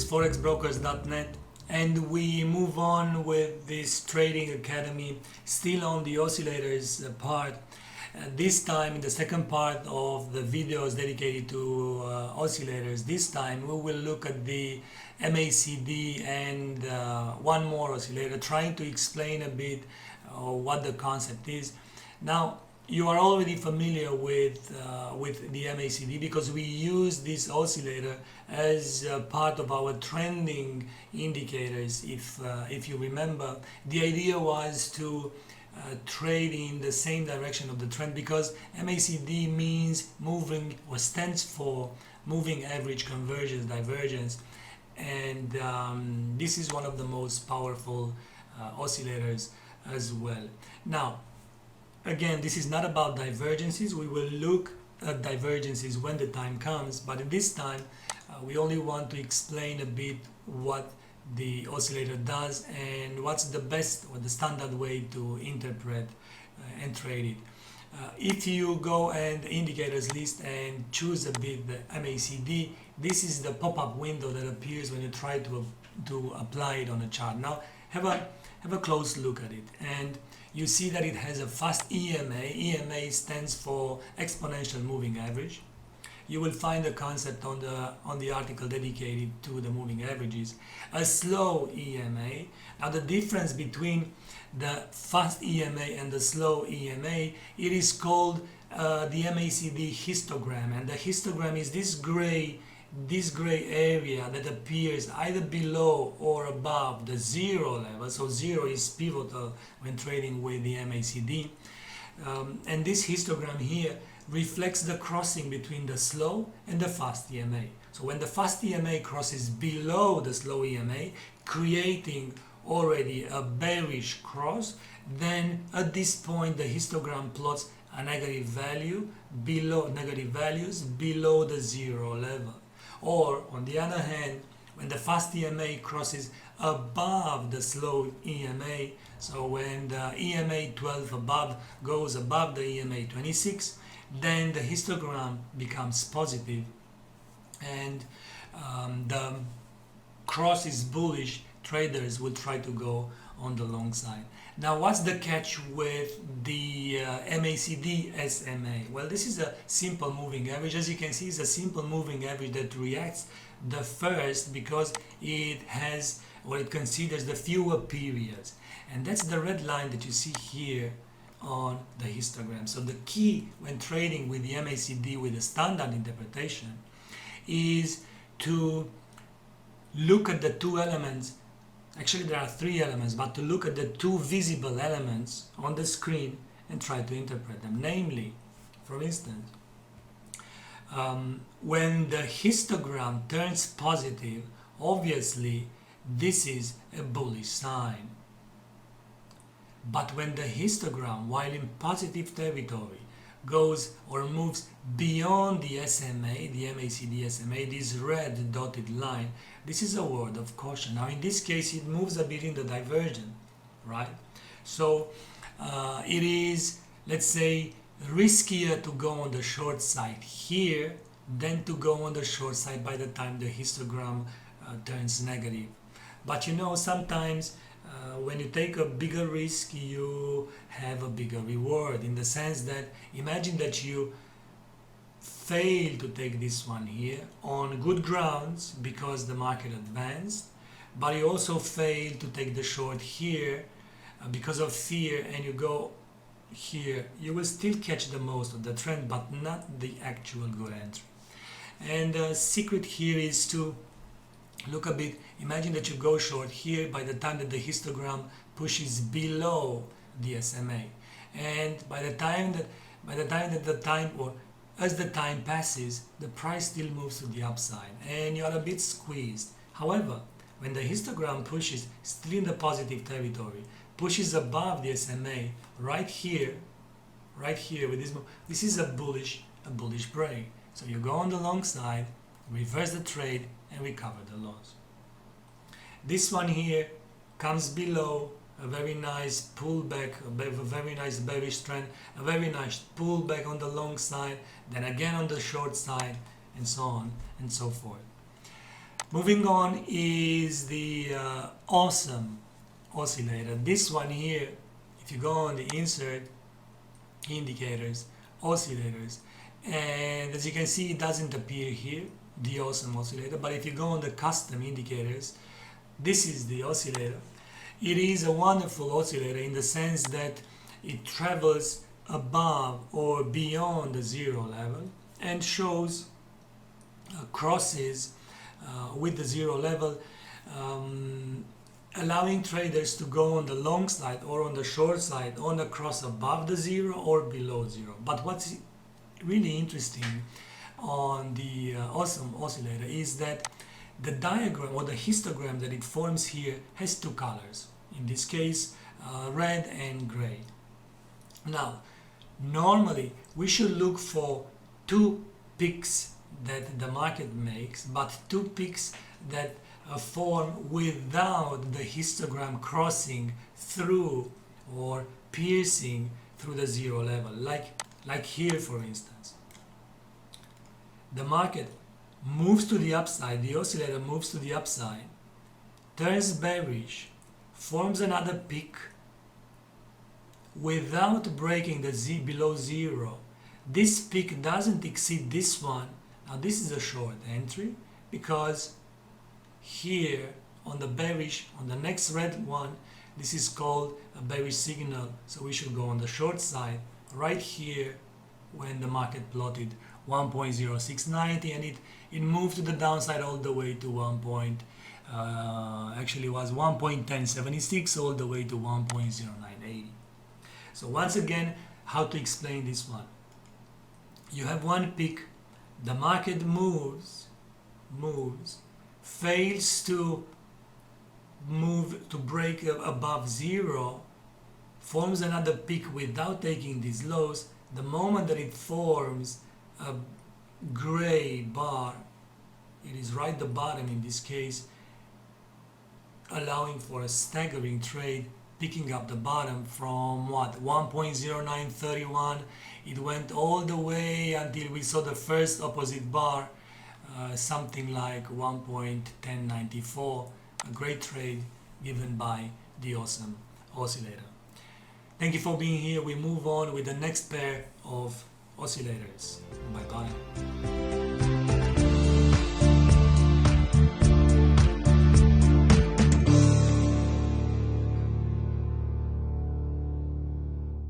forexbrokers.net, and we move on with this Trading Academy, still on the oscillators part. This time, in the second part of the videos dedicated to oscillators, this time we will look at the MACD and one more oscillator, trying to explain a bit what the concept is. Now, you are already familiar with the MACD because we use this oscillator as part of our trending indicators. If you remember, the idea was to trade in the same direction of the trend, because MACD means moving, or stands for moving average convergence, divergence, and this is one of the most powerful oscillators as well. Now, again, this is not about divergences. We will look at divergences when the time comes, but at this time we only want to explain a bit what the oscillator does and what's the best or the standard way to interpret and trade it. If you go and indicators list and choose a bit the MACD, this is the pop-up window that appears when you try to apply it on a chart. Now have a close look at it, and you see that it has a fast EMA. EMA stands for exponential moving average. You will find the concept on the article dedicated to the moving averages. A slow EMA. Now the difference between the fast EMA and the slow EMA, it is called the MACD histogram, and the histogram is this gray area that appears either below or above the zero level. So zero is pivotal when trading with the MACD, and this histogram here reflects the crossing between the slow and the fast EMA. So when the fast EMA crosses below the slow EMA, creating already a bearish cross, then at this point the histogram plots a negative values below the zero level. Or on the other hand, when the fast EMA crosses above the slow EMA, so when the EMA 12 above goes above the EMA 26, then the histogram becomes positive and the cross is bullish. Traders will try to go on the long side. Now, what's the catch with the MACD SMA? Well, this is a simple moving average. As you can see, it's a simple moving average that reacts the first because it has, or it considers, the fewer periods, and that's the red line that you see here on the histogram. So the key when trading with the MACD with the standard interpretation is to look at the two elements. Actually, there are three elements, but to look at the two visible elements on the screen and try to interpret them. Namely, for instance, when the histogram turns positive, obviously this is a bullish sign. But when the histogram, while in positive territory, goes or moves beyond the SMA, the MACD SMA, this red dotted line, this is a word of caution. Now in this case it moves a bit in the divergence, right? So it is, let's say, riskier to go on the short side here than to go on the short side by the time the histogram turns negative. But you know, sometimes when you take a bigger risk, you have a bigger reward, in the sense that imagine that you fail to take this one here on good grounds because the market advanced, but you also fail to take the short here because of fear, and you go here, you will still catch the most of the trend but not the actual good entry. And the secret here is to look a bit. Imagine that you go short here by the time that the histogram pushes below the SMA, and as the time passes, the price still moves to the upside and you are a bit squeezed. However, when the histogram pushes still in the positive territory, pushes above the SMA right here with this move, this is a bullish break. So you go on the long side, reverse the trade, and recover the loss. This one here comes below, a very nice pullback, a very nice bearish trend, a very nice pullback on the long side, then again on the short side, and so on and so forth. Moving on is the Awesome Oscillator. This one here, if you go on the Insert, Indicators, Oscillators, and as you can see it doesn't appear here, the Awesome Oscillator, but if you go on the Custom Indicators, this is the oscillator. It is a wonderful oscillator in the sense that it travels above or beyond the zero level and shows crosses with the zero level, allowing traders to go on the long side or on the short side on a cross above the zero or below zero. But what's really interesting on the Awesome Oscillator is that the diagram or the histogram that it forms here has two colors. In this case, red and gray. Now, normally we should look for two peaks that the market makes, but two peaks that form without the histogram crossing through or piercing through the zero level, like here for instance. The market moves to the upside, the oscillator moves to the upside, turns bearish, forms another peak without breaking the Z below zero. This peak doesn't exceed this one. Now this is a short entry because here on the bearish, on the next red one, this is called a bearish signal, so we should go on the short side right here when the market plotted 1.0690 and it moved to the downside all the way to actually was 1.1076 all the way to 1.0980. So once again, how to explain this one? You have one peak, the market moves, fails to break above zero, forms another peak without taking these lows. The moment that it forms a gray bar, it is right at the bottom in this case, allowing for a staggering trade, picking up the bottom from what, 1.0931. It went all the way until we saw the first opposite bar, something like 1.1094. A great trade given by the Awesome Oscillator. Thank you for being here. We move on with the next pair of oscillators. Bye bye.